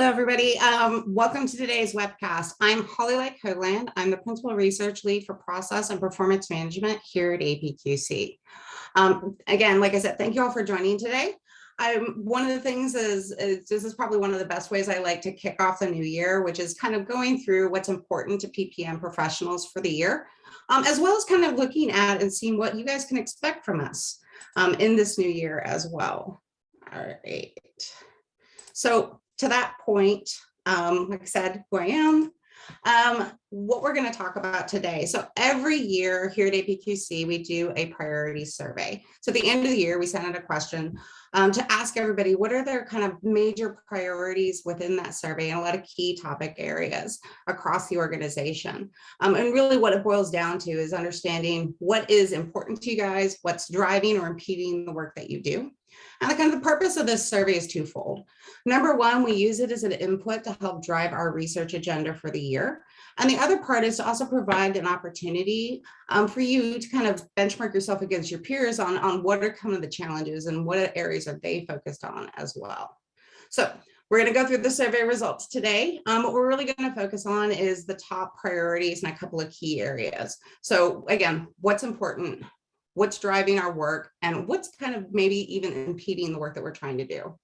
Hello, everybody. Welcome to today's webcast. I'm Holly Lyke-Ho-Gland. I'm the Principal Research Lead for Process and Performance Management here at APQC. Again, like I said, thank you all for joining today. One of the things is this is probably one of the best ways I like to kick off the new year, which is kind of going through what's important to PPM professionals for the year, as well as kind of looking at and seeing what you guys can expect from us in this new year as well. All right. So to that point, like I said, who I am, what we're going to talk about today. So every year here at APQC, we do a priority survey. So at the end of the year, we send out a question to ask everybody, what are their kind of major priorities within that survey and a lot of key topic areas across the organization. And really what it boils down to is understanding what is important to you guys, what's driving or impeding the work that you do. And the kind of the purpose of this survey is twofold. Number one, we use it as an input to help drive our research agenda for the year. And the other part is to also provide an opportunity for you to kind of benchmark yourself against your peers on what are kind of the challenges and what areas are they focused on as well. So we're going to go through the survey results today. What we're really going to focus on is the top priorities and a couple of key areas. So again, what's important, what's driving our work, and what's kind of maybe even impeding the work that we're trying to do.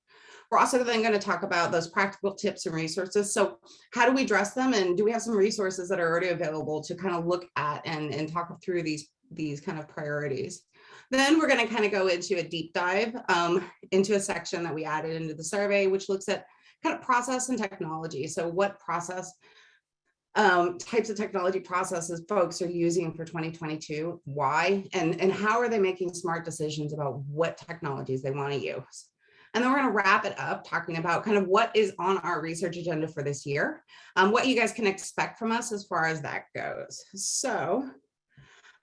We're also then going to talk about those practical tips and resources. So how do we address them? And do we have some resources that are already available to kind of look at and talk through these kind of priorities? Then we're going to kind of go into a deep dive into a section that we added into the survey, which looks at kind of process and technology. So what process types of technology processes folks are using for 2022, why, and how are they making smart decisions about what technologies they want to use. And then we're going to wrap it up talking about kind of what is on our research agenda for this year, what you guys can expect from us as far as that goes. So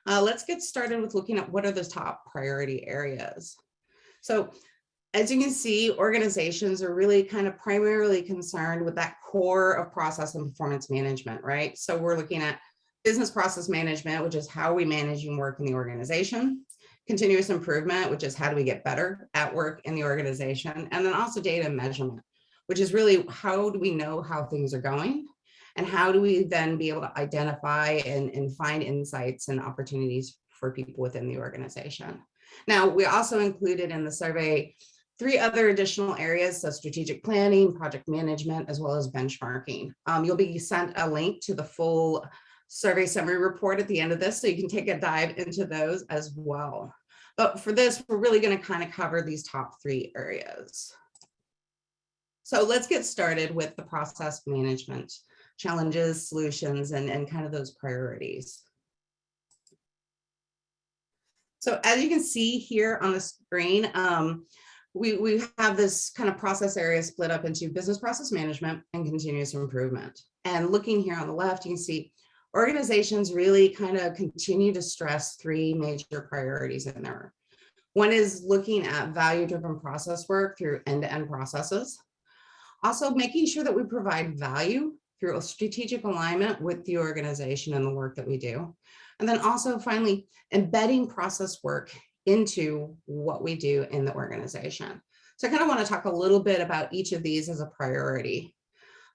let's get started with looking at what are those top priority areas. So as you can see, organizations are really kind of primarily concerned with that core of process and performance management, right? So we're looking at business process management, which is how we manage and work in the organization. Continuous improvement, which is how do we get better at work in the organization, and then also data measurement, which is really how do we know how things are going, and how do we then be able to identify and find insights and opportunities for people within the organization. Now, we also included in the survey 3 other additional areas, so strategic planning, project management, as well as benchmarking. You'll be sent a link to the full survey summary report at the end of this, so you can take a dive into those as well. But for this, we're really going to kind of cover these top 3 areas. So let's get started with the process management challenges, solutions, and kind of those priorities. So as you can see here on the screen, we have this kind of process area split up into business process management and continuous improvement. And looking here on the left, you can see organizations really kind of continue to stress 3 major priorities in there. One is looking at value-driven process work through end-to-end processes. Also making sure that we provide value through a strategic alignment with the organization and the work that we do. And then also finally, embedding process work into what we do in the organization. So I kind of want to talk a little bit about each of these as a priority.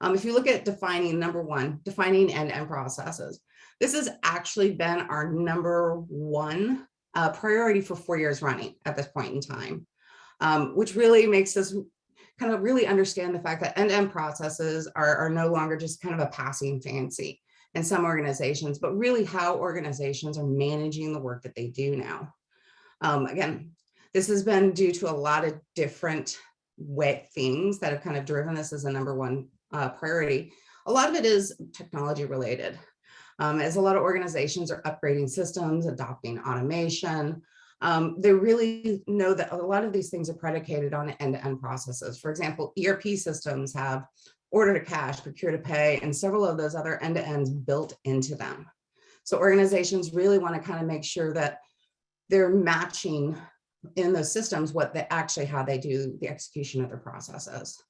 If you look at defining, number 1, defining end-to-end processes, this has actually been our number 1 priority for 4 years running at this point in time, which really makes us kind of really understand the fact that end-to-end processes are no longer just kind of a passing fancy in some organizations, but really how organizations are managing the work that they do now. Again, this has been due to a lot of different things that have kind of driven this as a number 1 priority. A lot of it is technology related, as a lot of organizations are upgrading systems, adopting automation. They really know that a lot of these things are predicated on end-to-end processes. For example, ERP systems have order to cash, procure to pay, and several of those other end-to-ends built into them. So organizations really want to kind of make sure that they're matching in those systems how they do the execution of their processes.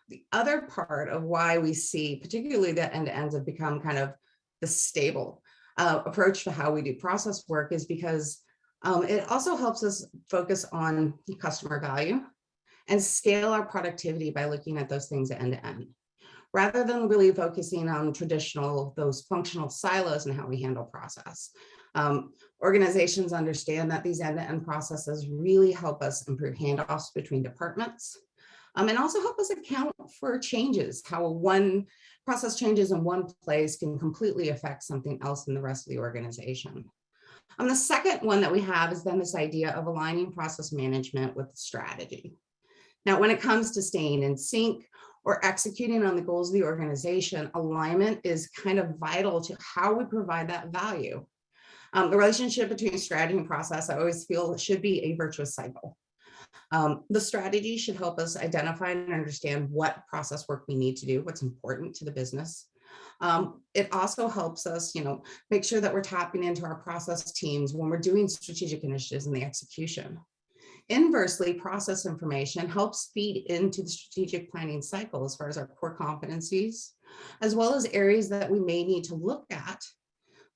The other part of why we see, particularly that end-to-ends have become kind of the stable approach to how we do process work, is because it also helps us focus on customer value and scale our productivity by looking at those things end to end. rather than really focusing on those functional silos and how we handle process. Organizations understand that these end-to-end processes really help us improve handoffs between departments, and also help us account for changes, how one process changes in one place can completely affect something else in the rest of the organization. The second one that we have is then this idea of aligning process management with strategy. Now, when it comes to staying in sync or executing on the goals of the organization, alignment is kind of vital to how we provide that value. The relationship between strategy and process, I always feel, should be a virtuous cycle. The strategy should help us identify and understand what process work we need to do, what's important to the business. It also helps us, make sure that we're tapping into our process teams when we're doing strategic initiatives in the execution. Inversely, process information helps feed into the strategic planning cycle as far as our core competencies, as well as areas that we may need to look at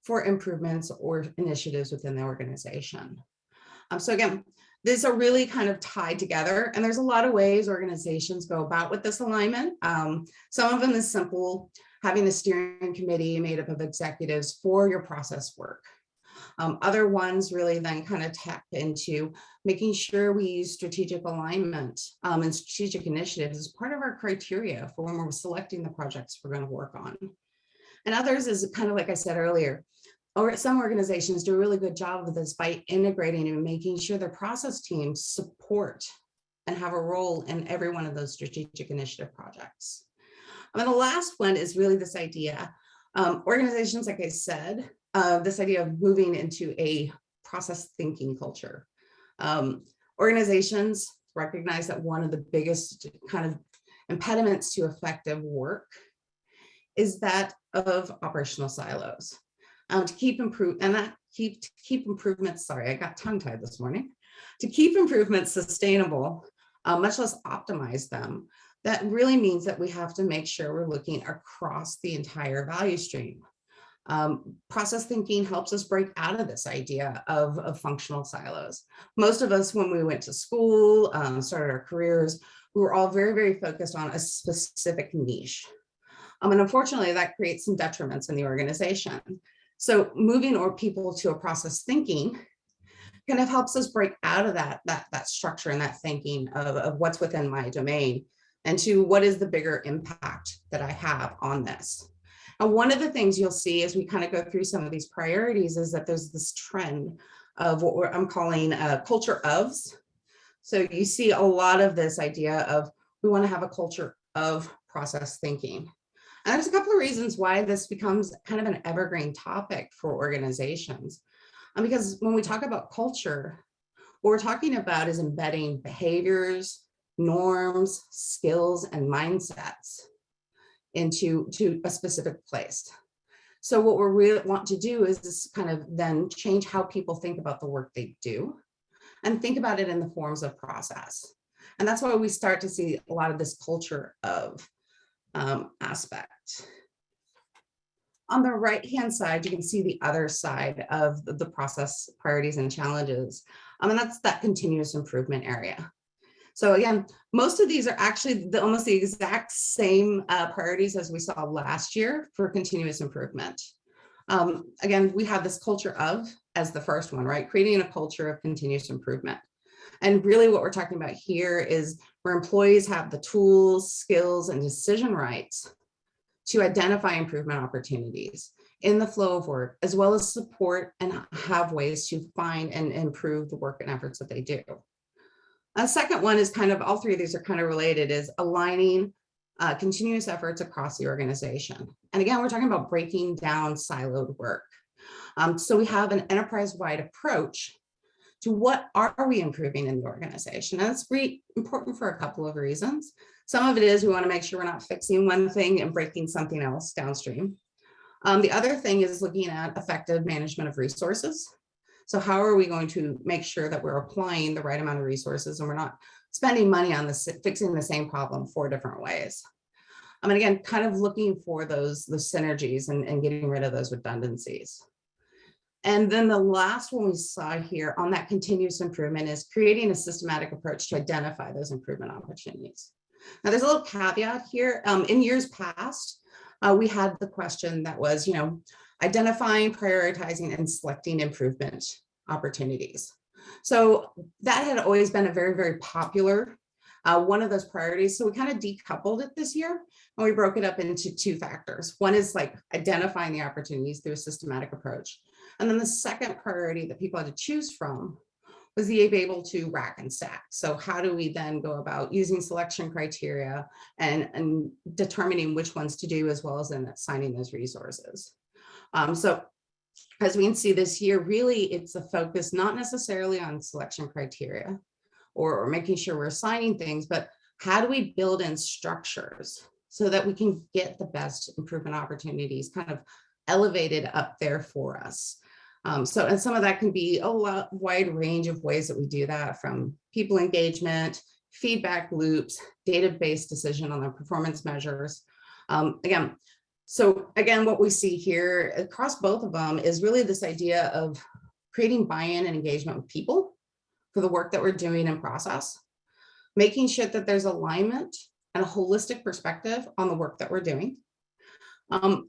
for improvements or initiatives within the organization. So again, these are really kind of tied together, and there's a lot of ways organizations go about with this alignment. Some of them is simple, having a steering committee made up of executives for your process work. Other ones really then kind of tap into making sure we use strategic alignment and strategic initiatives as part of our criteria for when we're selecting the projects we're going to work on. And others is kind of like I said earlier, or some organizations do a really good job of this by integrating and making sure their process teams support and have a role in every one of those strategic initiative projects. And the last one is really this idea. Organizations, like I said, this idea of moving into a process thinking culture. Organizations recognize that one of the biggest kind of impediments to effective work is that of operational silos. To keep improvements, sorry, I got tongue-tied this morning. To keep improvements sustainable, much less optimize them, that really means that we have to make sure we're looking across the entire value stream. Process thinking helps us break out of this idea of functional silos. Most of us, when we went to school, started our careers, we were all very, very focused on a specific niche. And unfortunately, that creates some detriments in the organization. So moving people to a process thinking kind of helps us break out of that structure and that thinking of what's within my domain and to what is the bigger impact that I have on this. And one of the things you'll see as we kind of go through some of these priorities is that there's this trend of what I'm calling culture ofs. So you see a lot of this idea of we want to have a culture of process thinking. And there's a couple of reasons why this becomes kind of an evergreen topic for organizations. Because when we talk about culture, what we're talking about is embedding behaviors, norms, skills, and mindsets into a specific place. So what we really want to do is this kind of then change how people think about the work they do and think about it in the forms of process. And that's why we start to see a lot of this culture of aspect. On the right-hand side, you can see the other side of the process priorities and challenges. And that's that continuous improvement area. So again, most of these are actually almost the exact same priorities as we saw last year for continuous improvement. Again, we have this culture of as the first one, right? Creating a culture of continuous improvement. And really what we're talking about here is where employees have the tools, skills, and decision rights to identify improvement opportunities in the flow of work, as well as support and have ways to find and improve the work and efforts that they do. A second one is kind of, all three of these are kind of related, is aligning continuous efforts across the organization. And again, we're talking about breaking down siloed work. So we have an enterprise-wide approach to what are we improving in the organization. And that's really important for a couple of reasons. Some of it is we want to make sure we're not fixing one thing and breaking something else downstream. The other thing is looking at effective management of resources. So how are we going to make sure that we're applying the right amount of resources and we're not spending money on fixing the same problem 4 different ways? And again, kind of looking for those synergies and getting rid of those redundancies. And then the last one we saw here on that continuous improvement is creating a systematic approach to identify those improvement opportunities. Now, there's a little caveat here. In years past, we had the question that was, identifying, prioritizing, and selecting improvement opportunities. So that had always been a very, very popular one of those priorities. So we kind of decoupled it this year and we broke it up into two factors. One is like identifying the opportunities through a systematic approach. And then the second priority that people had to choose from was the able to rack and stack. So how do we then go about using selection criteria and determining which ones to do, as well as then assigning those resources. So as we can see this year, really it's a focus not necessarily on selection criteria or making sure we're assigning things, but how do we build in structures so that we can get the best improvement opportunities kind of elevated up there for us. And some of that can be a wide range of ways that we do that, from people engagement, feedback loops, data-based decision on the performance measures. Again, what we see here across both of them is really this idea of creating buy-in and engagement with people for the work that we're doing in process, making sure that there's alignment and a holistic perspective on the work that we're doing,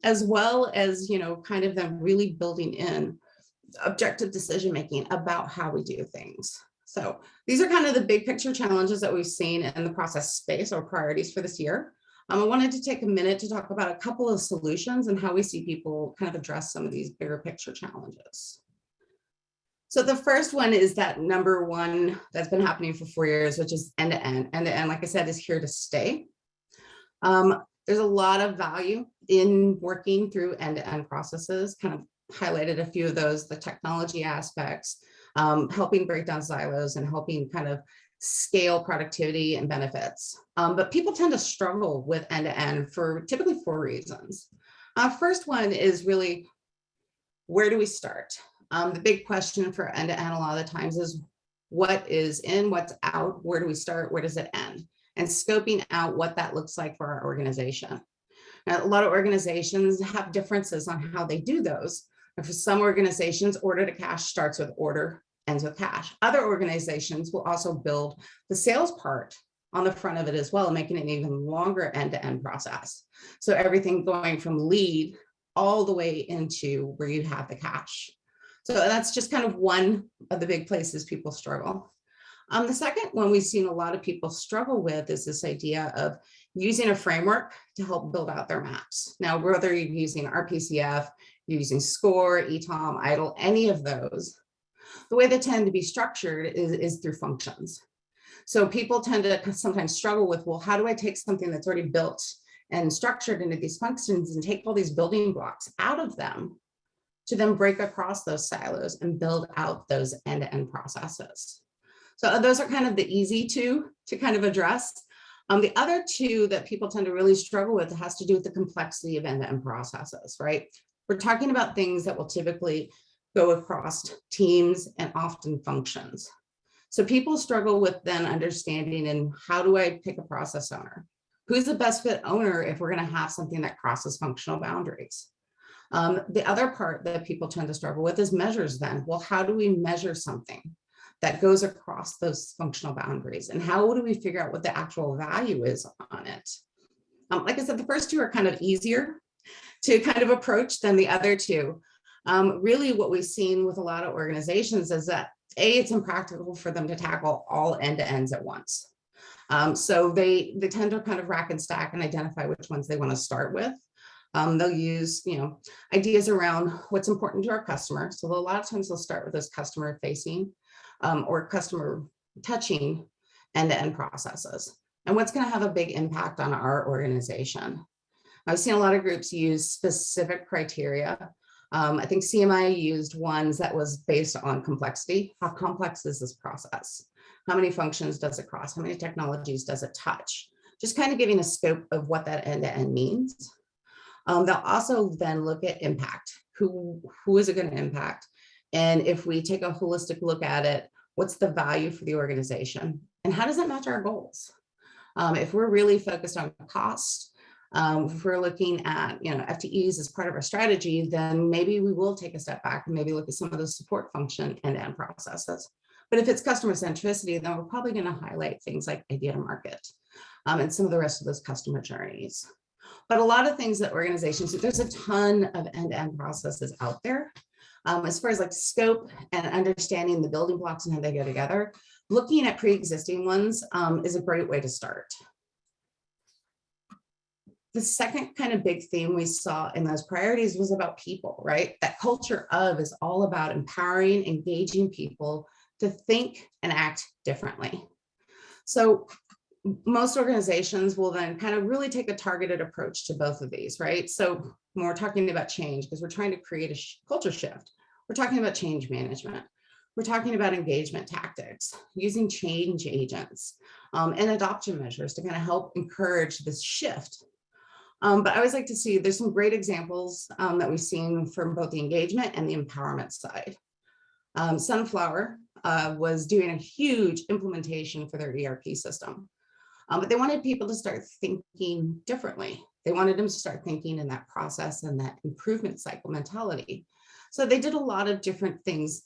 as well as, kind of them really building in objective decision-making about how we do things. So these are kind of the big picture challenges that we've seen in the process space or priorities for this year. I wanted to take a minute to talk about a couple of solutions and how we see people kind of address some of these bigger picture challenges. So the first one is that number one that's been happening for 4 years, which is end-to-end. End-to-end, like I said, is here to stay. There's a lot of value in working through end-to-end processes, kind of highlighted a few of those, the technology aspects, helping break down silos and helping kind of scale productivity and benefits. But people tend to struggle with end-to-end for typically 4 reasons. First one is really, where do we start? The big question for end-to-end a lot of the times is what is in, what's out, where do we start, where does it end? And scoping out what that looks like for our organization. Now, a lot of organizations have differences on how they do those. And for some organizations, order to cash starts with order, ends with cash. Other organizations will also build the sales part on the front of it as well, making it an even longer end-to-end process. So everything going from lead all the way into where you have the cash. So that's just kind of one of the big places people struggle. The second one we've seen a lot of people struggle with is this idea of using a framework to help build out their maps. Now, whether you're using RPCF, you're using SCORE, ETOM, IDLE, any of those, the way they tend to be structured is through functions. So people tend to sometimes struggle with, well, how do I take something that's already built and structured into these functions and take all these building blocks out of them to then break across those silos and build out those end-to-end processes. So those are kind of the easy two to kind of address. The other two that people tend to really struggle with has to do with the complexity of end-to-end processes, right? We're talking about things that will typically go across teams and often functions. So people struggle with then understanding, and how do I pick a process owner? Who's the best fit owner if we're going to have something that crosses functional boundaries? The other part that people tend to struggle with is measures then. Well, how do we measure something that goes across those functional boundaries? And how do we figure out what the actual value is on it? Like I said, the first two are kind of easier to kind of approach than the other two. Really what we've seen with a lot of organizations is that it's impractical for them to tackle all end-to-ends at once. So they tend to kind of rack and stack and identify which ones they want to start with. They'll use, ideas around what's important to our customer. So a lot of times they'll start with those customer facing or customer touching end-to-end processes, and what's going to have a big impact on our organization. I've seen a lot of groups use specific criteria. I think CMI used ones that was based on complexity. How complex is this process? How many functions does it cross? How many technologies does it touch? Just kind of giving a scope of what that end-to-end means. They'll also then look at impact. Who is it going to impact? And if we take a holistic look at it, what's the value for the organization? And how does it match our goals? If we're really focused on cost, if we're looking at FTEs as part of our strategy, then maybe we will take a step back and maybe look at some of those support function end-to-end processes. But if it's customer centricity, then we're probably going to highlight things like idea to market. and some of the rest of those customer journeys. But a lot of things that organizations, there's a ton of end-to-end processes out there. As far as like scope and understanding the building blocks and how they go together, looking at pre-existing ones is a great way to start. The second kind of big theme we saw in those priorities was about people, right? That culture of is all about empowering, engaging people to think and act differently. So most organizations will then kind of really take a targeted approach to both of these, right? So when we're talking about change, because we're trying to create a culture shift, we're talking about change management. We're talking about engagement tactics, using change agents and adoption measures to kind of help encourage this shift. But I always like to see, there's some great examples that we've seen from both the engagement and the empowerment side. Sunflower was doing a huge implementation for their ERP system, but they wanted people to start thinking differently. They wanted them to start thinking in that process and that improvement cycle mentality. So they did a lot of different things.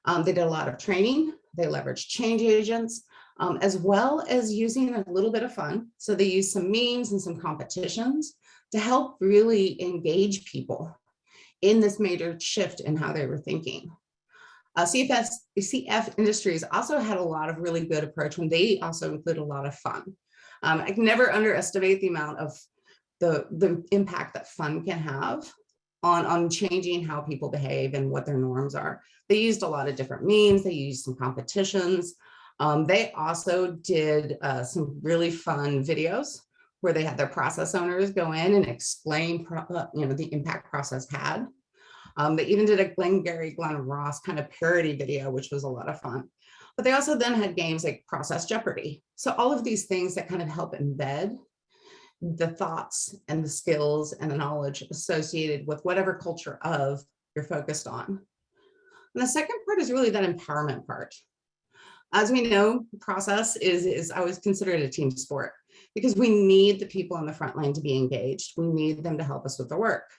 They did a lot of training. They leveraged change agents, as well as using a little bit of fun. So they used some memes and some competitions to help really engage people in this major shift in how they were thinking. CF Industries also had a lot of really good approach when they also include a lot of fun. I can never underestimate the amount of the impact that fun can have on changing how people behave and what their norms are. They used a lot of different memes. They used some competitions. They also did some really fun videos where they had their process owners go in and explain the impact process had. They even did a Glengarry Glen Ross kind of parody video, which was a lot of fun. But they also then had games like Process Jeopardy. So all of these things that kind of help embed the thoughts and the skills and the knowledge associated with whatever culture of you're focused on. And the second part is really that empowerment part. As we know, process is always considered a team sport because we need the people on the front line to be engaged. We need them to help us with the work.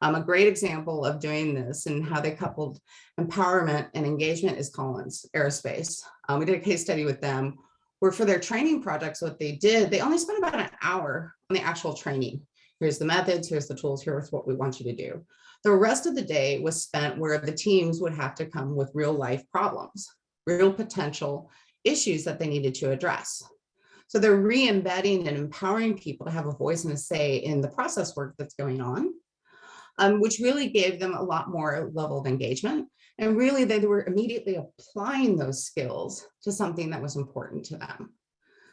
A great example of doing this and how they coupled empowerment and engagement is Collins Aerospace. We did a case study with them where for their training projects, what they did, they only spent about an hour on the actual training. Here's the methods, here's the tools, here's what we want you to do. The rest of the day was spent where the teams would have to come with real life problems, real potential issues that they needed to address. So they're re-embedding and empowering people to have a voice and a say in the process work that's going on, which really gave them a lot more level of engagement. And really they were immediately applying those skills to something that was important to them.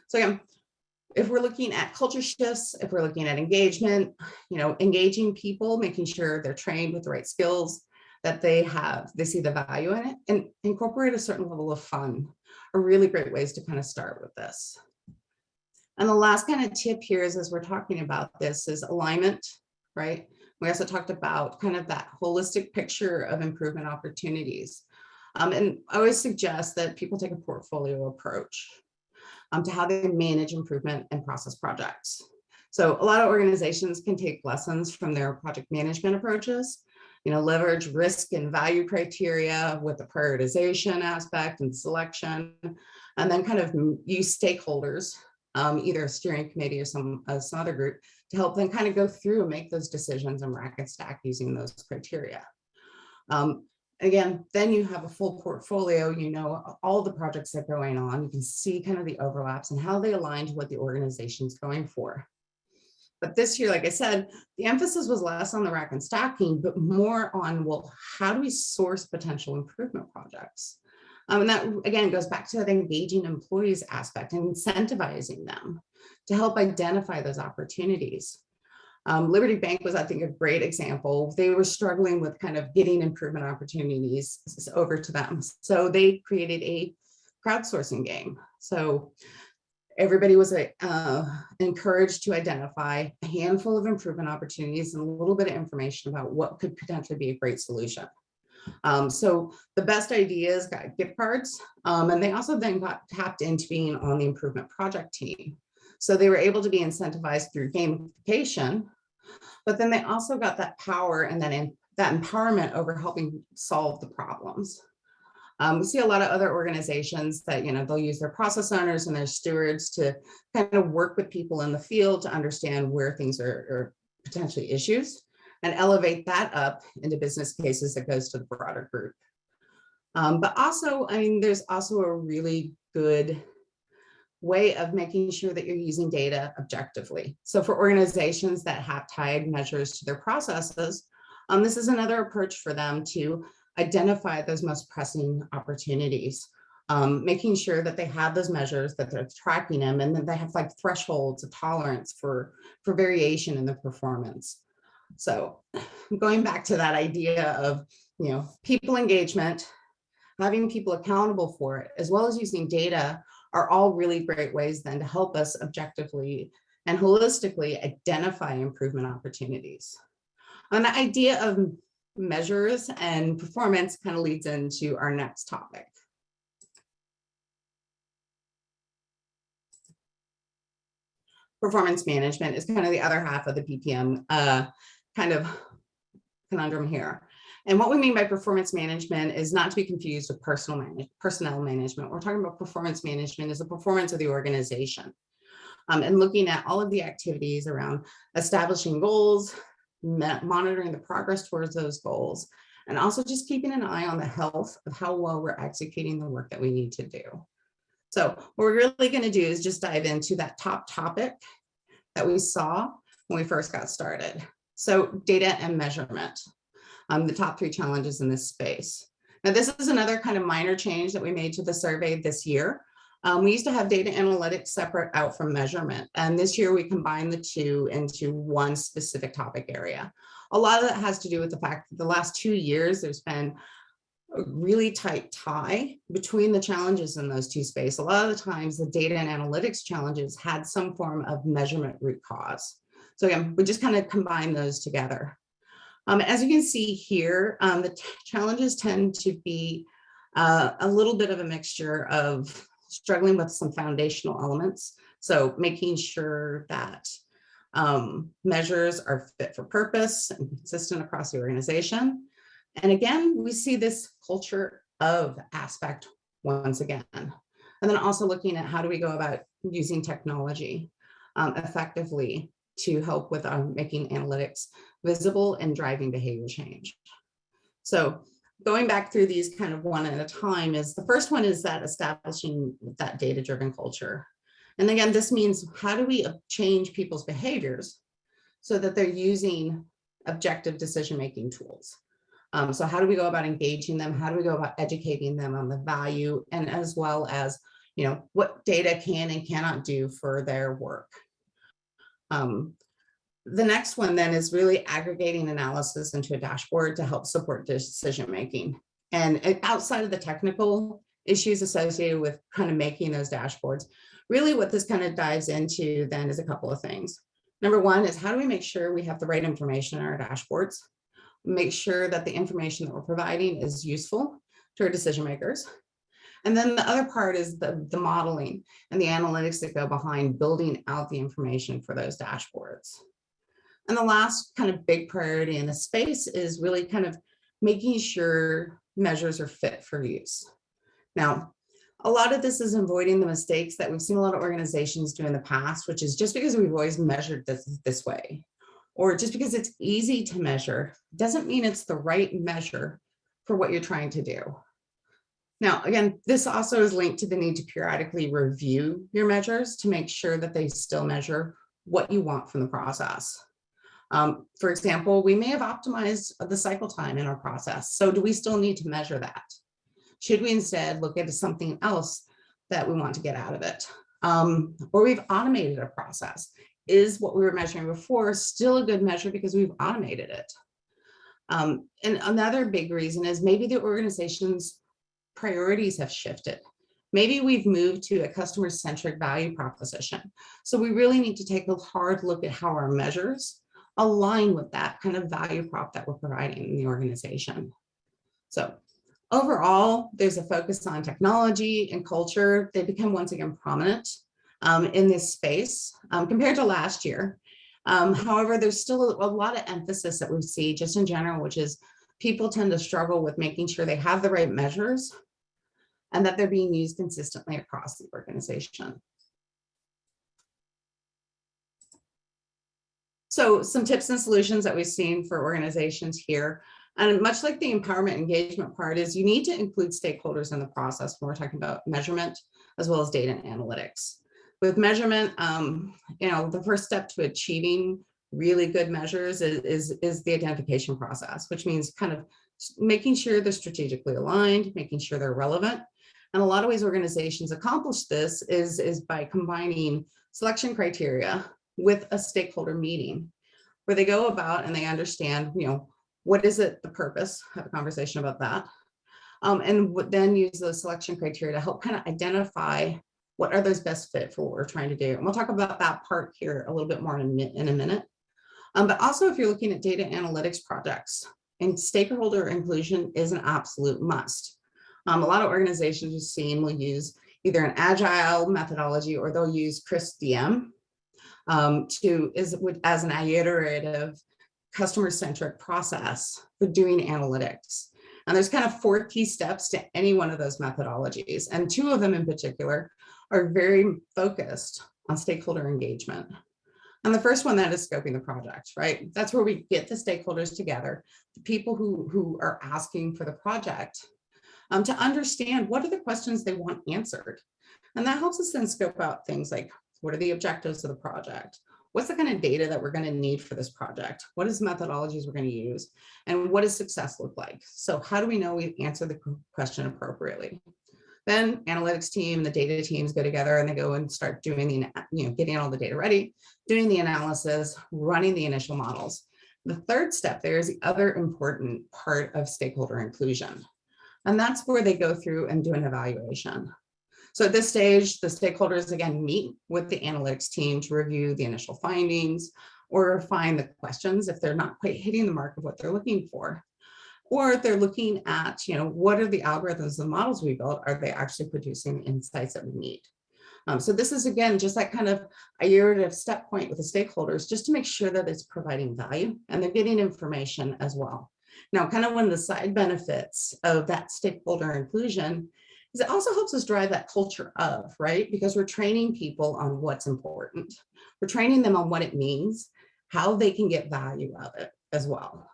So again, if we're looking at culture shifts, if we're looking at engagement, engaging people, making sure they're trained with the right skills, that they see the value in it, and incorporate a certain level of fun are really great ways to kind of start with this. And the last kind of tip here is, as we're talking about this, is alignment, right? We also talked about kind of that holistic picture of improvement opportunities. And I always suggest that people take a portfolio approach to how they manage improvement and process projects. So a lot of organizations can take lessons from their project management approaches, leverage risk and value criteria with the prioritization aspect and selection, and then kind of use stakeholders, either a steering committee or some other group, to help them kind of go through and make those decisions and rack and stack using those criteria. Again, then you have a full portfolio, all the projects that are going on. You can see kind of the overlaps and how they align to what the organization's going for. But this year, like I said, the emphasis was less on the rack and stacking, but more on, well, how do we source potential improvement projects? And that, again, goes back to that engaging employees aspect and incentivizing them to help identify those opportunities. Liberty Bank was, I think, a great example. They were struggling with kind of getting improvement opportunities over to them. So they created a crowdsourcing game. So everybody was encouraged to identify a handful of improvement opportunities and a little bit of information about what could potentially be a great solution. So the best ideas got gift cards, and they also then got tapped into being on the improvement project team. So they were able to be incentivized through gamification, but then they also got that power and that empowerment over helping solve the problems. We see a lot of other organizations that, they'll use their process owners and their stewards to kind of work with people in the field to understand where things are potentially issues and elevate that up into business cases that goes to the broader group. But also, there's also a really good way of making sure that you're using data objectively. So for organizations that have tied measures to their processes, this is another approach for them to identify those most pressing opportunities, making sure that they have those measures, that they're tracking them, and that they have like thresholds of tolerance for variation in the performance. So going back to that idea of, people engagement, having people accountable for it, as well as using data, are all really great ways then to help us objectively and holistically identify improvement opportunities. And the idea of measures and performance kind of leads into our next topic. Performance management is kind of the other half of the PPM kind of conundrum here. And what we mean by performance management is not to be confused with personnel management. We're talking about performance management as the performance of the organization, and looking at all of the activities around establishing goals, monitoring the progress towards those goals, and also just keeping an eye on the health of how well we're executing the work that we need to do. So what we're really going to do is just dive into that top topic that we saw when we first got started. So data and measurement, the top 3 challenges in this space. Now, this is another kind of minor change that we made to the survey this year. We used to have data analytics separate out from measurement, and this year we combined the two into one specific topic area. A lot of that has to do with the fact that the last 2 years, there's been a really tight tie between the challenges in those two spaces. A lot of the times the data and analytics challenges had some form of measurement root cause. So again, we just kind of combine those together. As you can see here, the challenges tend to be a little bit of a mixture of struggling with some foundational elements. So making sure that measures are fit for purpose and consistent across the organization. And again, we see this culture of aspect once again. And then also looking at how do we go about using technology effectively to help with making analytics visible and driving behavior change. So going back through these kind of one at a time, is the first one is that establishing that data-driven culture. And again, this means how do we change people's behaviors so that they're using objective decision-making tools? So how do we go about engaging them? How do we go about educating them on the value, and as well as, what data can and cannot do for their work? The next one then is really aggregating analysis into a dashboard to help support decision making. And outside of the technical issues associated with kind of making those dashboards, really what this kind of dives into then is a couple of things. Number one is how do we make sure we have the right information in our dashboards? Make sure that the information that we're providing is useful to our decision makers. And then the other part is the modeling and the analytics that go behind building out the information for those dashboards. And the last kind of big priority in the space is really kind of making sure measures are fit for use. Now, a lot of this is avoiding the mistakes that we've seen a lot of organizations do in the past, which is just because we've always measured this way, or just because it's easy to measure, doesn't mean it's the right measure for what you're trying to do. Now, again, this also is linked to the need to periodically review your measures to make sure that they still measure what you want from the process. For example, we may have optimized the cycle time in our process. So do we still need to measure that? Should we instead look at something else that we want to get out of it? Or we've automated a process. Is what we were measuring before still a good measure because we've automated it? And another big reason is maybe the organization's priorities have shifted. Maybe we've moved to a customer-centric value proposition. So we really need to take a hard look at how our measures align with that kind of value prop that we're providing in the organization. So overall, there's a focus on technology and culture. They become once again prominent in this space compared to last year. However, there's still a lot of emphasis that we see just in general, which is people tend to struggle with making sure they have the right measures and that they're being used consistently across the organization. So some tips and solutions that we've seen for organizations here, and much like the empowerment engagement part, is you need to include stakeholders in the process when we're talking about measurement as well as data and analytics. With measurement, the first step to achieving really good measures is the identification process, which means kind of making sure they're strategically aligned, making sure they're relevant. And a lot of ways organizations accomplish this is by combining selection criteria with a stakeholder meeting where they go about and they understand, what is it, the purpose, have a conversation about that. And then use those selection criteria to help kind of identify what are those best fit for what we're trying to do. And we'll talk about that part here a little bit more in a minute. But also if you're looking at data analytics projects, and stakeholder inclusion is an absolute must. A lot of organizations you've seen will use either an agile methodology or they'll use CRISP-DM as an iterative customer-centric process for doing analytics. And there's kind of 4 key steps to any one of those methodologies. And 2 of them in particular are very focused on stakeholder engagement. And the first one, that is scoping the project, right? That's where we get the stakeholders together, the people who are asking for the project, to understand what are the questions they want answered. And that helps us then scope out things like, what are the objectives of the project? What's the kind of data that we're going to need for this project? What is methodologies we're going to use? And what does success look like? So how do we know we answer the question appropriately? Then analytics team, the data teams go together and they go and start doing getting all the data ready, doing the analysis, running the initial models. The third step there is the other important part of stakeholder inclusion. And that's where they go through and do an evaluation. So at this stage, the stakeholders again meet with the analytics team to review the initial findings or refine the questions if they're not quite hitting the mark of what they're looking for. Or if they're looking at, what are the algorithms and models we built? Are they actually producing insights that we need? So this is, again, just that kind of iterative step point with the stakeholders, just to make sure that it's providing value and they're getting information as well. Now, kind of one of the side benefits of that stakeholder inclusion is it also helps us drive that culture of, right? Because we're training people on what's important. We're training them on what it means, how they can get value of it as well.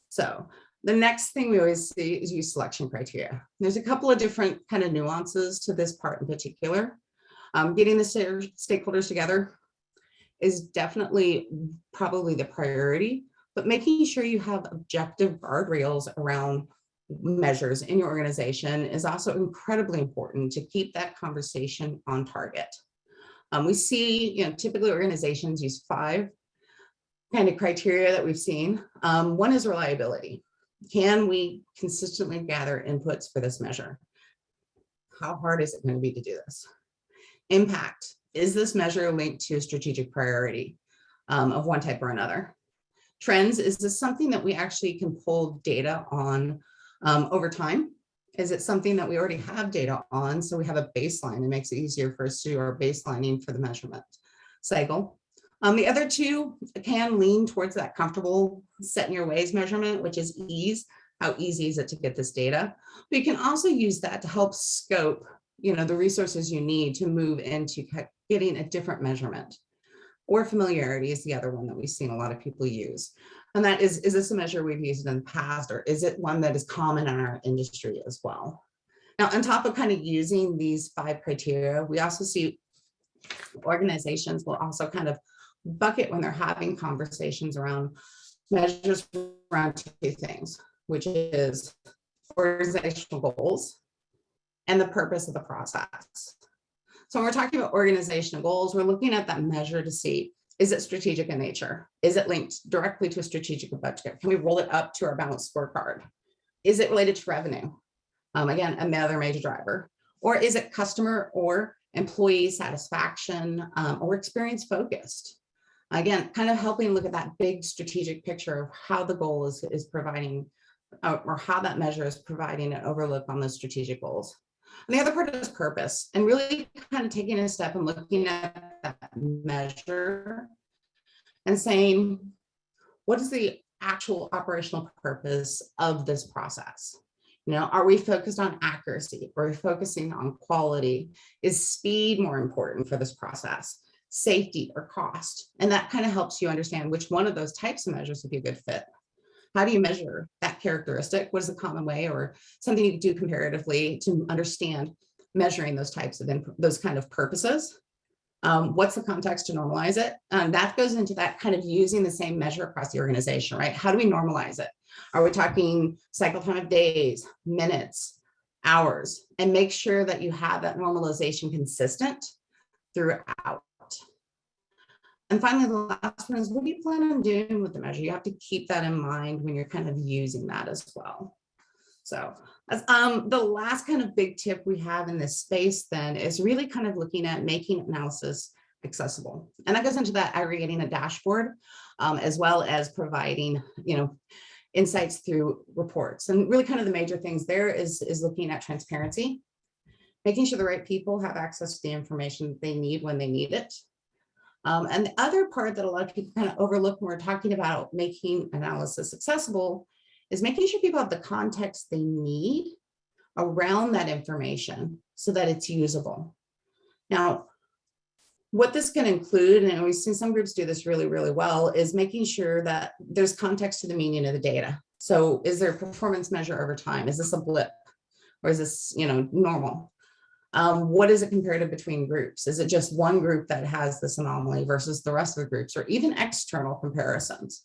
So the next thing we always see is use selection criteria. There's a couple of different kind of nuances to this part in particular. Getting the stakeholders together is definitely probably the priority, but making sure you have objective guardrails around measures in your organization is also incredibly important to keep that conversation on target. We see, typically organizations use 5 kind of criteria that we've seen. One is reliability. Can we consistently gather inputs for this measure? How hard is it going to be to do this? Impact. Is this measure linked to a strategic priority of one type or another? Trends. Is this something that we actually can pull data on over time? Is it something that we already have data on? So we have a baseline. It makes it easier for us to do our baselining for the measurement cycle. The other 2 can lean towards that comfortable set in your ways measurement, which is ease. How easy is it to get this data? But you can also use that to help scope, the resources you need to move into getting a different measurement. Or familiarity is the other one that we've seen a lot of people use. And that is this a measure we've used in the past, or is it one that is common in our industry as well? Now, on top of kind of using these 5 criteria, we also see organizations will also kind of bucket when they're having conversations around measures around 2 things, which is organizational goals and the purpose of the process. So when we're talking about organizational goals, we're looking at that measure to see, is it strategic in nature? Is it linked directly to a strategic budget? Can we roll it up to our balanced scorecard? Is it related to revenue? Again, another major driver. Or is it customer or employee satisfaction or experience focused? Again, kind of helping look at that big strategic picture of how the goal is providing, or how that measure is providing an overlook on those strategic goals. And the other part is purpose, and really kind of taking a step and looking at that measure and saying, what is the actual operational purpose of this process? Are we focused on accuracy? Are we focusing on quality? Is speed more important for this process? Safety or cost? And that kind of helps you understand which one of those types of measures would be a good fit. How do you measure that characteristic? What is the common way or something you do comparatively to understand measuring those types of those kind of purposes? What's the context to normalize it? That goes into that kind of using the same measure across the organization, right? How do we normalize it? Are we talking cycle time of days, minutes, hours, and make sure that you have that normalization consistent throughout. And finally, the last one is, what do you plan on doing with the measure? You have to keep that in mind when you're kind of using that as well. So the last kind of big tip we have in this space then is really kind of looking at making analysis accessible. And that goes into that aggregating a dashboard, as well as providing, insights through reports. And really kind of the major things there is looking at transparency, making sure the right people have access to the information that they need when they need it. And the other part that a lot of people kind of overlook when we're talking about making analysis accessible is making sure people have the context they need around that information so that it's usable. Now, what this can include, and we've seen some groups do this really, really well, is making sure that there's context to the meaning of the data. So is there a performance measure over time? Is this a blip? Or is this, normal? What is it comparative between groups? Is it just one group that has this anomaly versus the rest of the groups, or even external comparisons?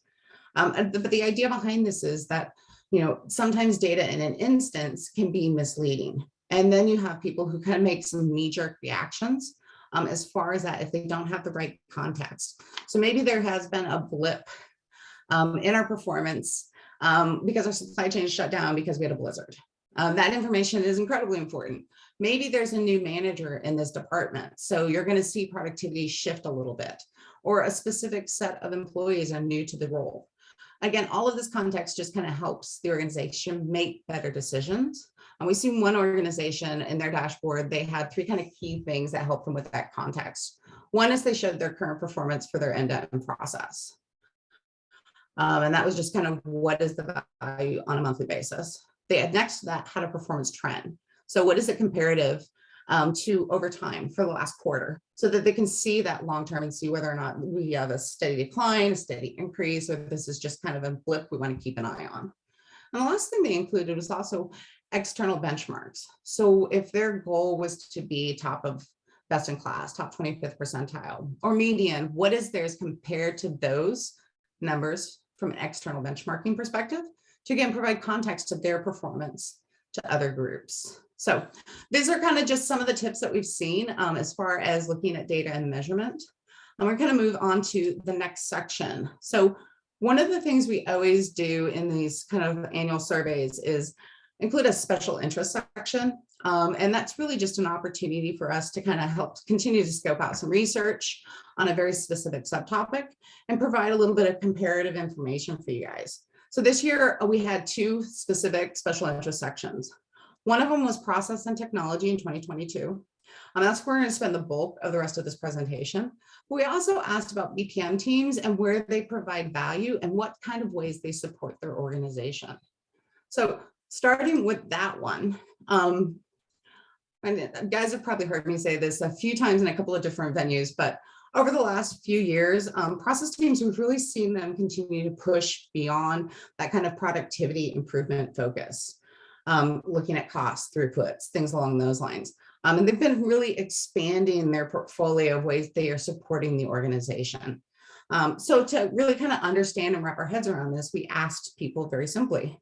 But the idea behind this is that, sometimes data in an instance can be misleading. And then you have people who kind of make some knee-jerk reactions as far as that if they don't have the right context. So maybe there has been a blip in our performance because our supply chain is shut down because we had a blizzard. That information is incredibly important. Maybe there's a new manager in this department, so you're going to see productivity shift a little bit, or a specific set of employees are new to the role. Again, all of this context just kind of helps the organization make better decisions. And we've seen one organization in their dashboard, they had 3 kind of key things that help them with that context. One is they showed their current performance for their end-to-end process. And that was just kind of what is the value on a monthly basis. They had next to that had a performance trend. So what is it comparative to over time for the last quarter, so that they can see that long-term and see whether or not we have a steady decline, a steady increase, or this is just kind of a blip we want to keep an eye on. And the last thing they included was also external benchmarks. So if their goal was to be top of best in class, top 25th percentile, or median, what is theirs compared to those numbers from an external benchmarking perspective to, again, provide context to their performance to other groups. So these are kind of just some of the tips that we've seen as far as looking at data and measurement. And we're going to move on to the next section. So one of the things we always do in these kind of annual surveys is include a special interest section. And that's really just an opportunity for us to kind of help continue to scope out some research on a very specific subtopic and provide a little bit of comparative information for you guys. So this year we had 2 specific special interest sections. One of them was process and technology in 2022. That's where we're going to spend the bulk of the rest of this presentation. But we also asked about BPM teams and where they provide value and what kind of ways they support their organization. So starting with that one, and guys have probably heard me say this a few times in a couple of different venues, but over the last few years, process teams, we've really seen them continue to push beyond that kind of productivity improvement focus, looking at costs, throughputs, things along those lines. And they've been really expanding their portfolio of ways they are supporting the organization. So to really kind of understand and wrap our heads around this, we asked people very simply,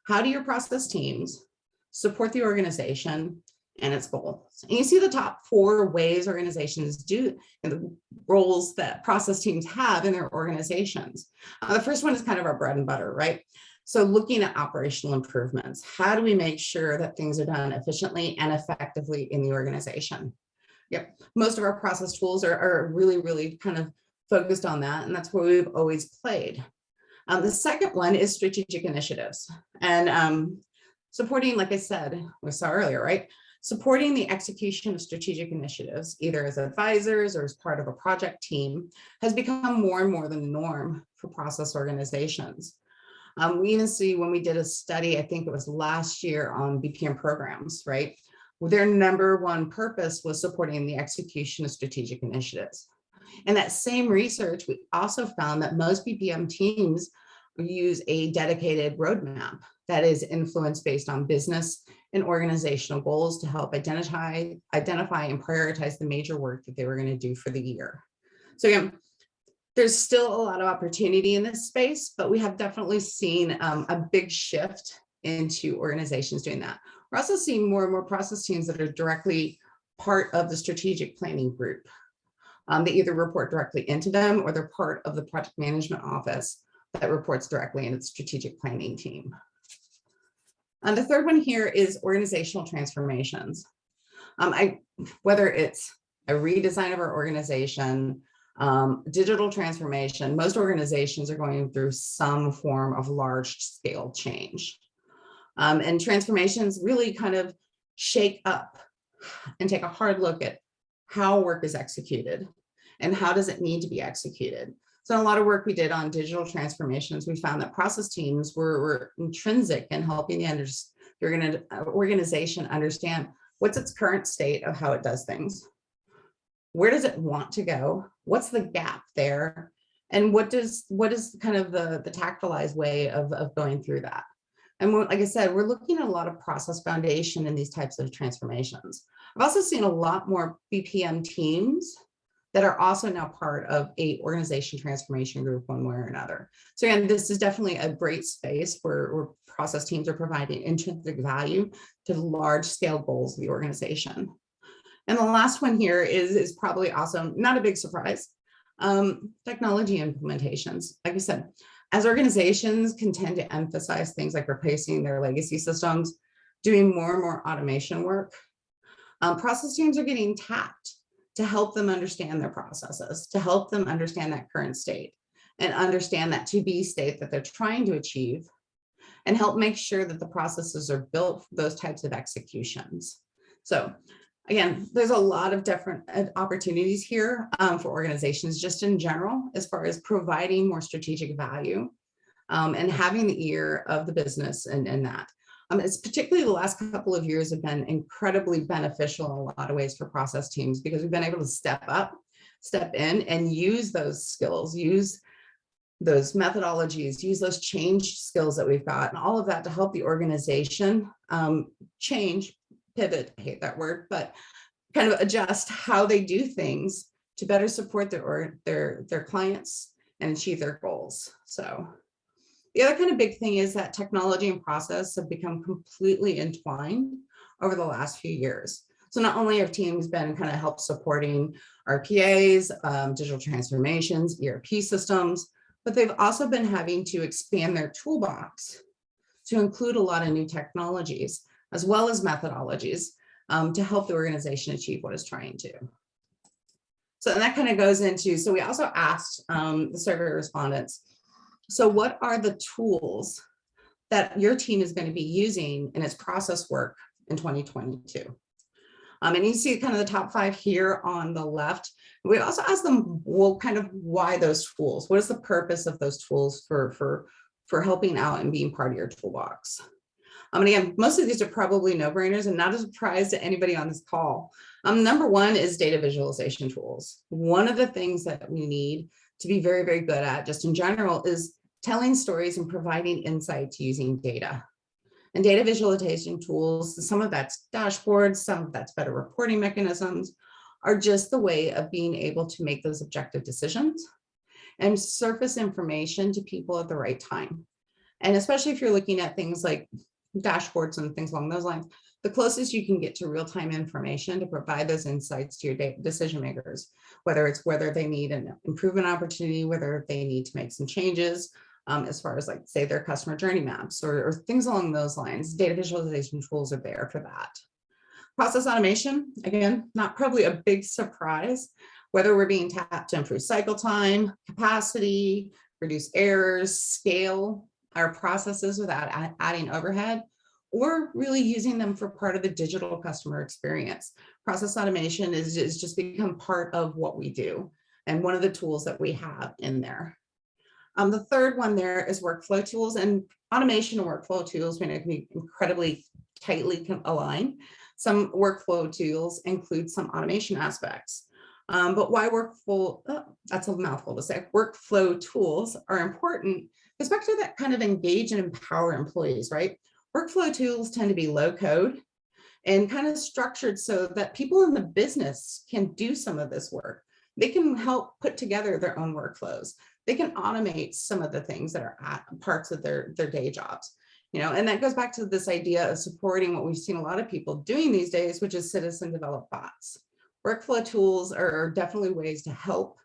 how do your process teams support the organization and its goals? And you see the top 4 ways organizations do and the roles that process teams have in their organizations. The first one is kind of our bread and butter, right? So looking at operational improvements, how do we make sure that things are done efficiently and effectively in the organization? Yep, most of our process tools are really, really kind of focused on that, and that's where we've always played. The second one is strategic initiatives, and supporting, like I said, we saw earlier, right? Supporting the execution of strategic initiatives, either as advisors or as part of a project team, has become more and more the norm for process organizations. We even see when we did a study, I think it was last year on BPM programs, right? Well, their number one purpose was supporting the execution of strategic initiatives. In that same research, we also found that most BPM teams use a dedicated roadmap that is influenced based on business and organizational goals to help identify and prioritize the major work that they were going to do for the year. So again, there's still a lot of opportunity in this space, but we have definitely seen a big shift into organizations doing that. We're also seeing more and more process teams that are directly part of the strategic planning group. They either report directly into them or they're part of the project management office that reports directly into the strategic planning team. And the third one here is organizational transformations. Whether it's a redesign of our organization, digital transformation, most organizations are going through some form of large scale change. And transformations really kind of shake up and take a hard look at how work is executed and how does it need to be executed. So a lot of work we did on digital transformations, we found that process teams were intrinsic in helping the organization understand what's its current state of how it does things. Where does it want to go? What's the gap there? And what is kind of the tactilized way of going through that? And like I said, we're looking at a lot of process foundation in these types of transformations. I've also seen a lot more BPM teams that are also now part of a organization transformation group one way or another. So again, this is definitely a great space where process teams are providing intrinsic value to the large scale goals of the organization. And the last one here is probably also not a big surprise, technology implementations. Like I said, as organizations can tend to emphasize things like replacing their legacy systems, doing more and more automation work, process teams are getting tapped to help them understand their processes, to help them understand that current state and understand that to-be state that they're trying to achieve and help make sure that the processes are built for those types of executions. So again, there's a lot of different opportunities here for organizations just in general, as far as providing more strategic value and having the ear of the business and that. It's particularly the last couple of years have been incredibly beneficial in a lot of ways for process teams because we've been able to step in and use those skills, use those methodologies, use those change skills that we've got and all of that to help the organization change, pivot, I hate that word, but kind of adjust how they do things to better support their clients and achieve their goals. So the other kind of big thing is that technology and process have become completely entwined over the last few years. So not only have teams been kind of help supporting RPAs, digital transformations, ERP systems, but they've also been having to expand their toolbox to include a lot of new technologies, as well as methodologies to help the organization achieve what it's trying to. So and that kind of goes into, so we also asked the survey respondents, so what are the tools that your team is going to be using in its process work in 2022? And you see kind of the top 5 here on the left. We also asked them, well, kind of why those tools? What is the purpose of those tools for helping out and being part of your toolbox? And again, most of these are probably no-brainers and not a surprise to anybody on this call. Number one is data visualization tools. One of the things that we need to be very, very good at just in general is telling stories and providing insights using data. And data visualization tools, some of that's dashboards, some of that's better reporting mechanisms, are just the way of being able to make those objective decisions and surface information to people at the right time. And especially if you're looking at things like dashboards and things along those lines, the closest you can get to real-time information to provide those insights to your decision makers, whether they need an improvement opportunity, whether they need to make some changes as far as like say their customer journey maps or things along those lines. Data visualization tools are there for that. Process automation, again, not probably a big surprise, whether we're being tapped to improve cycle time, capacity, reduce errors, scale our processes without adding overhead, or really using them for part of the digital customer experience. Process automation is just become part of what we do and one of the tools that we have in there. The third one there is workflow tools, and automation and workflow tools can be incredibly tightly aligned. Some workflow tools include some automation aspects. But why workflow, that's a mouthful to say, workflow tools are important, especially that kind of engage and empower employees, right? Workflow tools tend to be low code and kind of structured so that people in the business can do some of this work. They can help put together their own workflows. They can automate some of the things that are parts of their day jobs. And that goes back to this idea of supporting what we've seen a lot of people doing these days, which is citizen developed bots. Workflow tools are definitely ways to help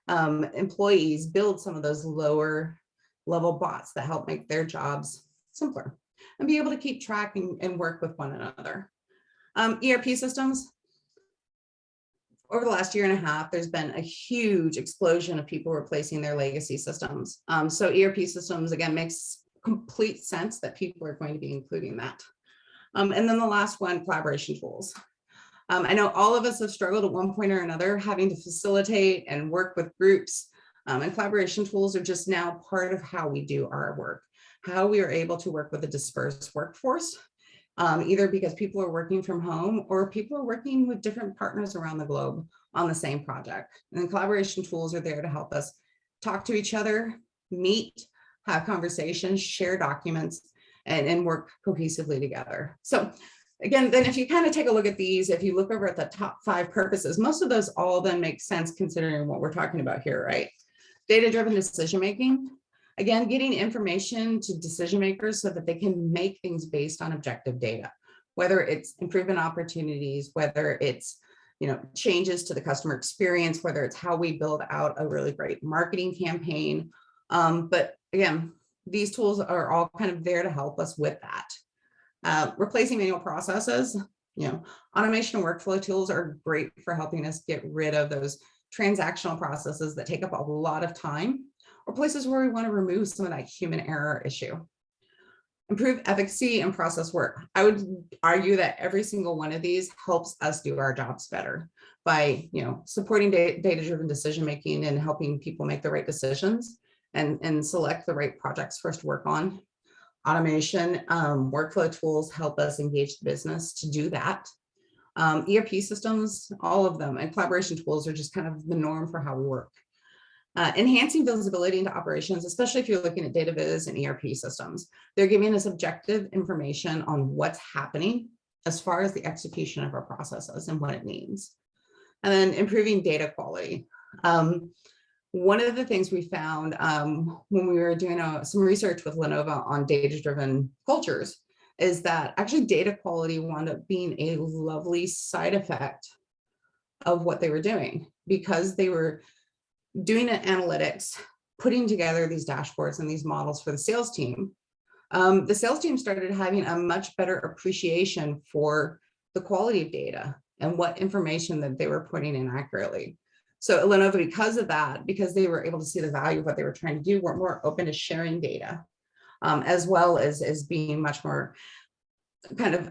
employees build some of those lower level bots that help make their jobs simpler and be able to keep track and work with one another. ERP systems. Over the last year and a half, there's been a huge explosion of people replacing their legacy systems. So ERP systems, again, makes complete sense that people are going to be including that. And then the last one, collaboration tools. I know all of us have struggled at one point or another having to facilitate and work with groups, and collaboration tools are just now part of how we do our work, how we are able to work with a dispersed workforce, either because people are working from home or people are working with different partners around the globe on the same project. And collaboration tools are there to help us talk to each other, meet, have conversations, share documents, and work cohesively together. So again, then if you kind of take a look at these, if you look over at the top 5 purposes, most of those all then make sense considering what we're talking about here, right? Data-driven decision-making. Again, getting information to decision makers so that they can make things based on objective data, whether it's improvement opportunities, whether it's changes to the customer experience, whether it's how we build out a really great marketing campaign. But again, these tools are all kind of there to help us with that. Replacing manual processes, automation and workflow tools are great for helping us get rid of those transactional processes that take up a lot of time, or places where we want to remove some of that human error issue. Improve efficacy and process work. I would argue that every single one of these helps us do our jobs better by supporting data-driven decision-making and helping people make the right decisions and select the right projects for us to work on. Automation, workflow tools help us engage the business to do that. ERP systems, all of them, and collaboration tools are just kind of the norm for how we work. Enhancing visibility into operations, especially if you're looking at data viz and ERP systems. They're giving us objective information on what's happening as far as the execution of our processes and what it means. And then improving data quality. One of the things we found when we were doing some research with Lenovo on data-driven cultures is that actually data quality wound up being a lovely side effect of what they were doing, because they were doing analytics, putting together these dashboards and these models for the sales team. The sales team started having a much better appreciation for the quality of data and what information that they were putting in accurately. So Lenovo, because of that, because they were able to see the value of what they were trying to do, were more open to sharing data, as well as being much more kind of,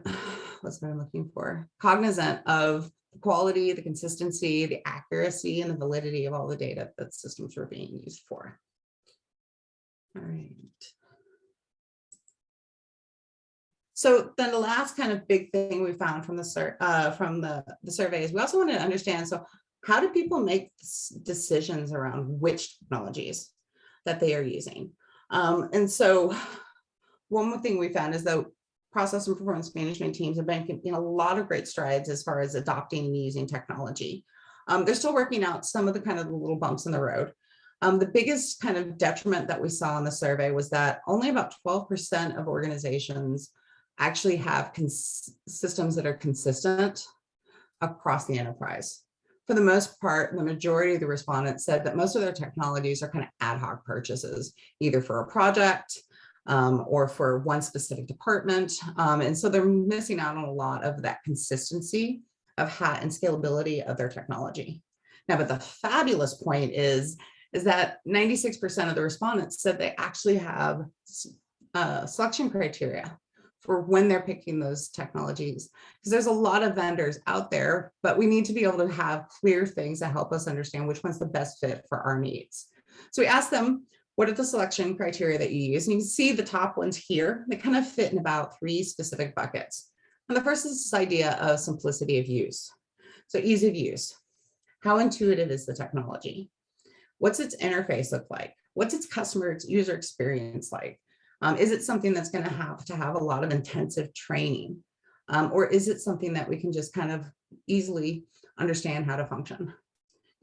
what's what I'm looking for, cognizant of the quality, the consistency, the accuracy, and the validity of all the data that systems were being used for. All right. So then the last kind of big thing we found from the survey is we also wanted to understand, so how do people make decisions around which technologies that they are using? And so one thing we found is that process and performance management teams have been making a lot of great strides as far as adopting and using technology. They're still working out some of the kind of little bumps in the road. The biggest kind of detriment that we saw in the survey was that only about 12% of organizations actually have systems that are consistent across the enterprise. For the most part, the majority of the respondents said that most of their technologies are kind of ad hoc purchases, either for a project or for one specific department. And so they're missing out on a lot of that consistency of and scalability of their technology. Now, but the fabulous point is that 96% of the respondents said they actually have selection criteria for when they're picking those technologies, because there's a lot of vendors out there, but we need to be able to have clear things that help us understand which one's the best fit for our needs. So we asked them, What are the selection criteria that you use? And you can see the top ones here. They kind of fit in about 3 specific buckets. And the first is this idea of simplicity of use. So ease of use. How intuitive is the technology? What's its interface look like? What's its customer user experience like? Is it something that's going to have a lot of intensive training? Or is it something that we can just kind of easily understand how to function?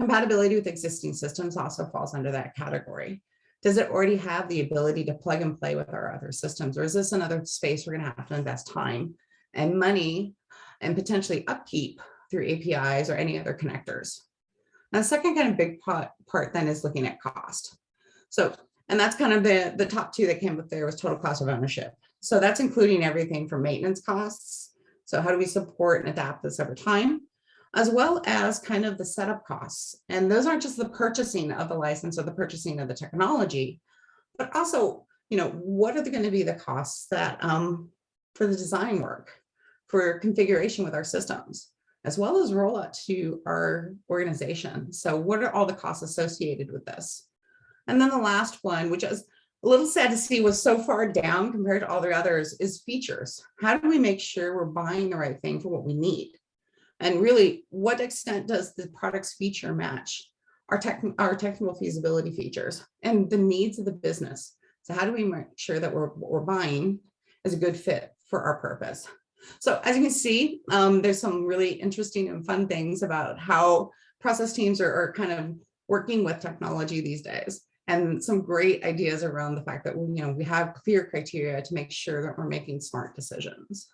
Compatibility with existing systems also falls under that category. Does it already have the ability to plug and play with our other systems? Or is this another space we're going to have to invest time and money and potentially upkeep through APIs or any other connectors? Now, the second kind of big part then is looking at cost. So, and that's kind of the top 2 that came up there was total cost of ownership. So that's including everything from maintenance costs. So how do we support and adapt this over time, as well as kind of the setup costs. And those aren't just the purchasing of the license or the purchasing of the technology, but also, what are going to be the costs that for the design work, for configuration with our systems, as well as rollout to our organization. So what are all the costs associated with this? And then the last one, which is a little sad to see was so far down compared to all the others, is features. How do we make sure we're buying the right thing for what we need? And really, what extent does the product's feature match our technical feasibility features and the needs of the business? So how do we make sure that we're buying is a good fit for our purpose? So as you can see, there's some really interesting and fun things about how process teams are kind of working with technology these days, and some great ideas around the fact that we have clear criteria to make sure that we're making smart decisions.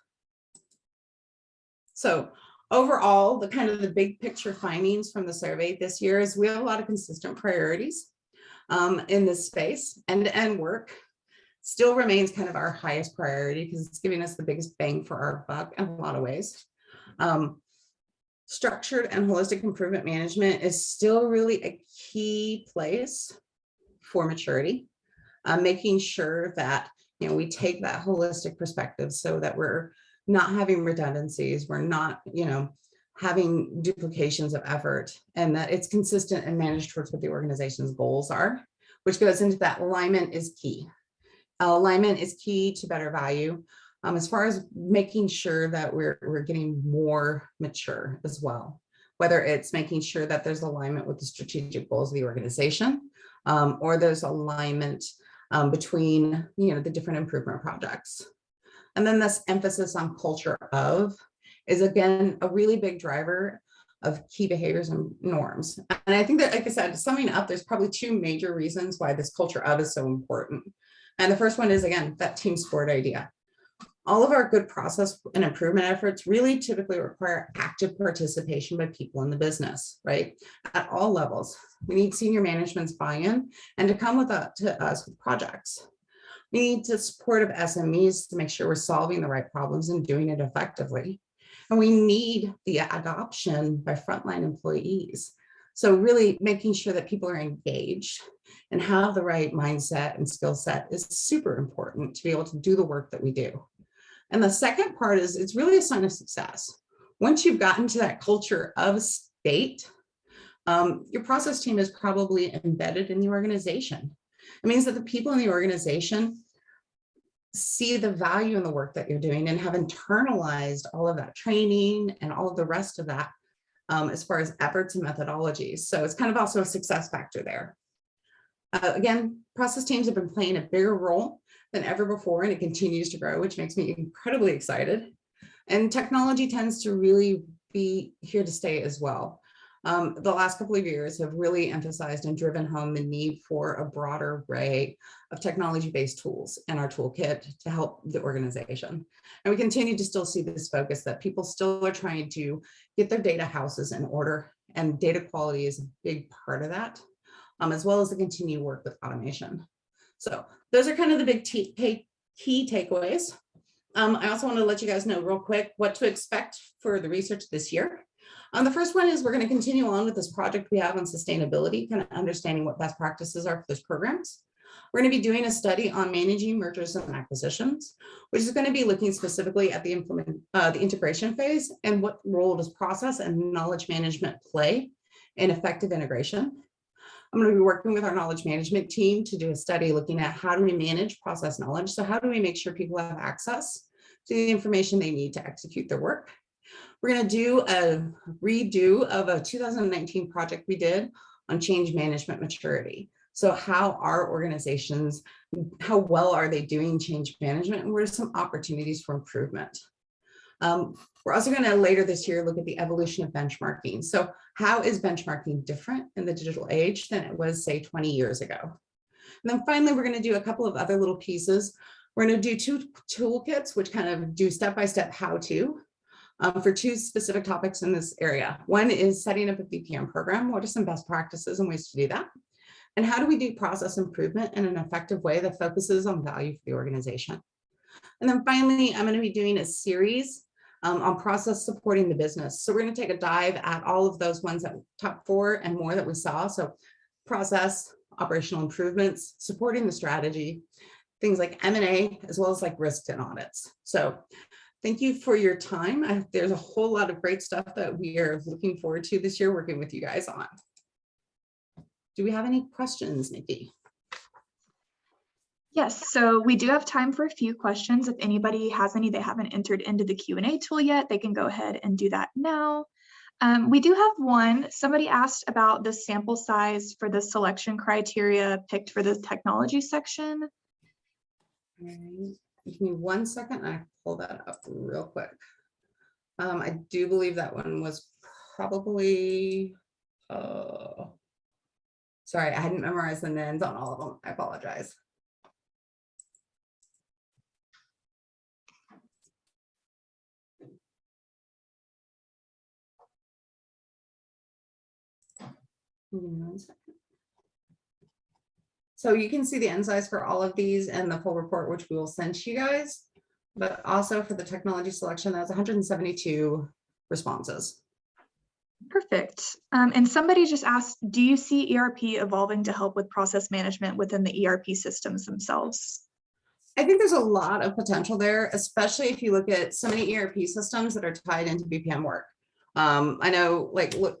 So overall, the big picture findings from the survey this year is we have a lot of consistent priorities in this space. End-to-end work still remains kind of our highest priority because it's giving us the biggest bang for our buck in a lot of ways. Structured and holistic improvement management is still really a key place for maturity, making sure that we take that holistic perspective so that we're not having redundancies, we're not having duplications of effort, and that it's consistent and managed towards what the organization's goals are, which goes into that alignment is key. Alignment is key to better value as far as making sure that we're getting more mature as well, whether it's making sure that there's alignment with the strategic goals of the organization or there's alignment between the different improvement projects. And then this emphasis on culture of is again a really big driver of key behaviors and norms. And I think that, like I said, summing up, there's probably 2 major reasons why this culture of is so important. And the first one is, again, that team sport idea. All of our good process and improvement efforts really typically require active participation by people in the business, right? At all levels. We need senior management's buy-in and to come to us with projects. We need the support of SMEs to make sure we're solving the right problems and doing it effectively. And we need the adoption by frontline employees. So really making sure that people are engaged and have the right mindset and skill set is super important to be able to do the work that we do. And the second part is it's really a sign of success. Once you've gotten to that culture of state, your process team is probably embedded in the organization. It means that the people in the organization see the value in the work that you're doing and have internalized all of that training and all of the rest of that as far as efforts and methodologies. So it's kind of also a success factor there. Again, process teams have been playing a bigger role than ever before, and it continues to grow, which makes me incredibly excited. And technology tends to really be here to stay as well. The last couple of years have really emphasized and driven home the need for a broader array of technology-based tools in our toolkit to help the organization. And we continue to still see this focus that people still are trying to get their data houses in order, and data quality is a big part of that, as well as the continued work with automation. So those are kind of the big key takeaways. I also want to let you guys know real quick what to expect for the research this year. The first one is we're going to continue on with this project we have on sustainability, kind of understanding what best practices are for those programs. We're going to be doing a study on managing mergers and acquisitions, which is going to be looking specifically at the integration phase and what role does process and knowledge management play in effective integration. I'm going to be working with our knowledge management team to do a study looking at how do we manage process knowledge. So how do we make sure people have access to the information they need to execute their work? We're going to do a redo of a 2019 project we did on change management maturity. So how are organizations, how well are they doing change management, and what are some opportunities for improvement? We're also going to later this year look at the evolution of benchmarking. So how is benchmarking different in the digital age than it was, say, 20 years ago? And then finally, we're going to do a couple of other little pieces. We're going to do 2 toolkits, which kind of do step-by-step how-to for 2 specific topics in this area. One is setting up a BPM program. What are some best practices and ways to do that? And how do we do process improvement in an effective way that focuses on value for the organization? And then finally, I'm going to be doing a series on process supporting the business. So we're going to take a dive at all of those ones, that top 4 and more that we saw. So process, operational improvements, supporting the strategy, things like M&A, as well as like risks and audits. So thank you for your time. There's a whole lot of great stuff that we are looking forward to this year working with you guys on. Do we have any questions, Nikki? Yes, so we do have time for a few questions. If anybody has any they haven't entered into the Q&A tool yet, they can go ahead and do that now. We do have one. Somebody asked about the sample size for the selection criteria picked for the technology section. All right. Give me 1 second. I pull that up real quick. I do believe that one was probably, sorry, I hadn't memorized the names on all of them. I apologize. Give me 1 second. So you can see the end size for all of these in the full report, which we will send to you guys. But also for the technology selection, that's 172 responses. Perfect. And somebody just asked, do you see ERP evolving to help with process management within the ERP systems themselves? I think there's a lot of potential there, especially if you look at so many ERP systems that are tied into BPM work. I know, like, look,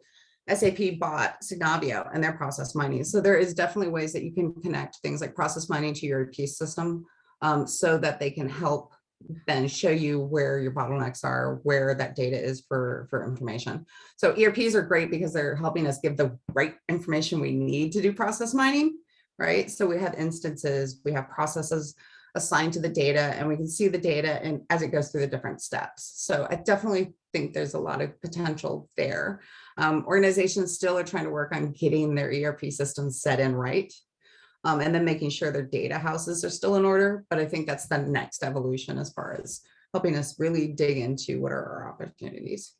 SAP bought Signavio and their process mining. So there is definitely ways that you can connect things like process mining to your ERP system so that they can help then show you where your bottlenecks are, where that data is for information. So ERPs are great because they're helping us give the right information we need to do process mining, right? So we have instances, we have processes assigned to the data, and we can see the data and as it goes through the different steps. So I definitely think there's a lot of potential there. Organizations still are trying to work on getting their ERP systems set in right, and then making sure their data houses are still in order. But I think that's the next evolution as far as helping us really dig into what are our opportunities.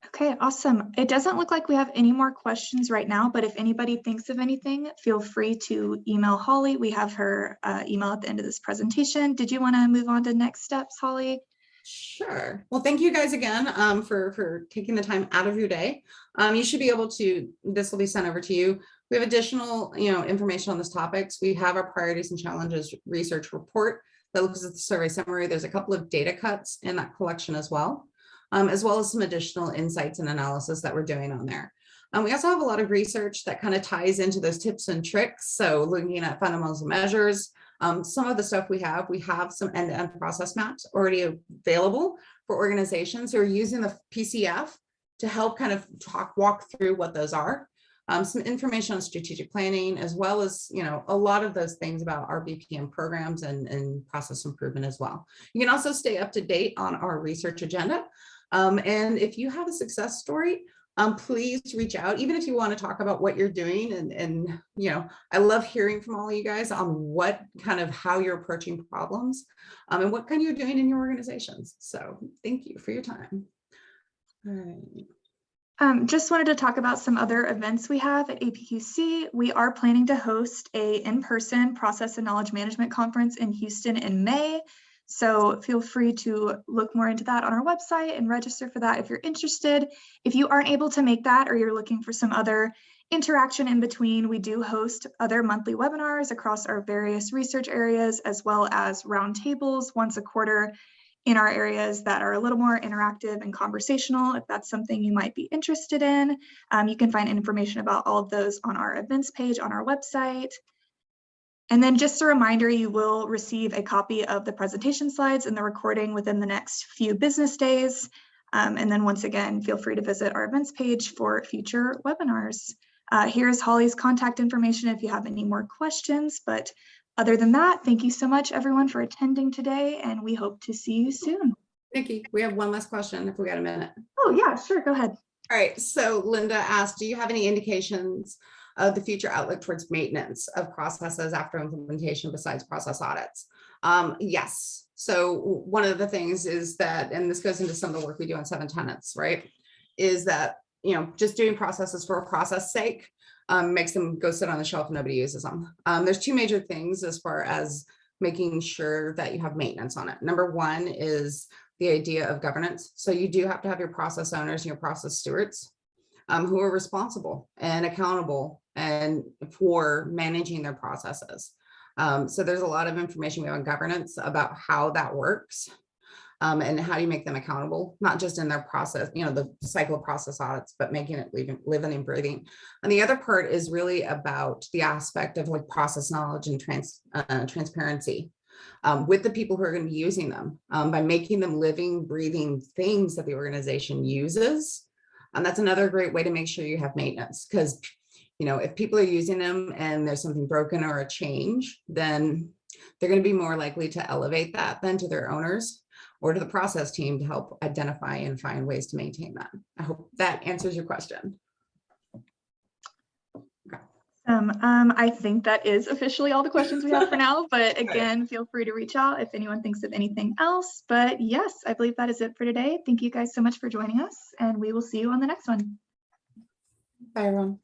Okay, awesome. It doesn't look like we have any more questions right now, but if anybody thinks of anything, feel free to email Holly. We have her email at the end of this presentation. Did you want to move on to next steps, Holly? Sure. Well, thank you guys again for taking the time out of your day. You should be able to, this will be sent over to you. We have additional, information on this topics. We have our priorities and challenges research report that looks at the survey summary. There's a couple of data cuts in that collection as well as some additional insights and analysis that we're doing on there. We also have a lot of research that kind of ties into those tips and tricks. So looking at fundamentals and measures, some of the stuff we have some end-to-end process maps already available for organizations who are using the PCF to help kind of walk through what those are. Some information on strategic planning, as well as, a lot of those things about our BPM programs and process improvement as well. You can also stay up to date on our research agenda. And if you have a success story, please reach out, even if you want to talk about what you're doing. And I love hearing from all of you guys on what kind of how you're approaching problems and what kind you're doing in your organizations. So thank you for your time. All right. Just wanted to talk about some other events we have at APQC. We are planning to host a in-person process and knowledge management conference in Houston in May. So feel free to look more into that on our website and register for that if you're interested. If you aren't able to make that, or you're looking for some other interaction in between, we do host other monthly webinars across our various research areas, as well as roundtables once a quarter in our areas that are a little more interactive and conversational. If that's something you might be interested in, you can find information about all of those on our events page on our website. And then just a reminder, you will receive a copy of the presentation slides and the recording within the next few business days. And then once again, feel free to visit our events page for future webinars. Here's Holly's contact information if you have any more questions, but other than that, thank you so much everyone for attending today, and we hope to see you soon. Nikki, we have one last question if we got a minute. Oh yeah, sure, go ahead. All right, so Linda asked, do you have any indications of the future outlook towards maintenance of processes after implementation besides process audits? Yes. So one of the things is that, and this goes into some of the work we do on 7 tenets, right? Is that, just doing processes for a process sake makes them go sit on the shelf and nobody uses them. There's 2 major things as far as making sure that you have maintenance on it. Number one is the idea of governance. So you do have to have your process owners and your process stewards who are responsible and accountable and for managing their processes. So there's a lot of information we have on governance about how that works and how do you make them accountable, not just in their process, the cycle of process audits, but making it living and breathing. And the other part is really about the aspect of like process knowledge and transparency with the people who are going to be using them by making them living, breathing things that the organization uses. And that's another great way to make sure you have maintenance, because if people are using them and there's something broken or a change, then they're going to be more likely to elevate that then to their owners or to the process team to help identify and find ways to maintain that. I hope that answers your question. Okay. I think that is officially all the questions we have for now, but again, feel free to reach out if anyone thinks of anything else. But yes, I believe that is it for today. Thank you guys so much for joining us, and we will see you on the next one. Bye, everyone.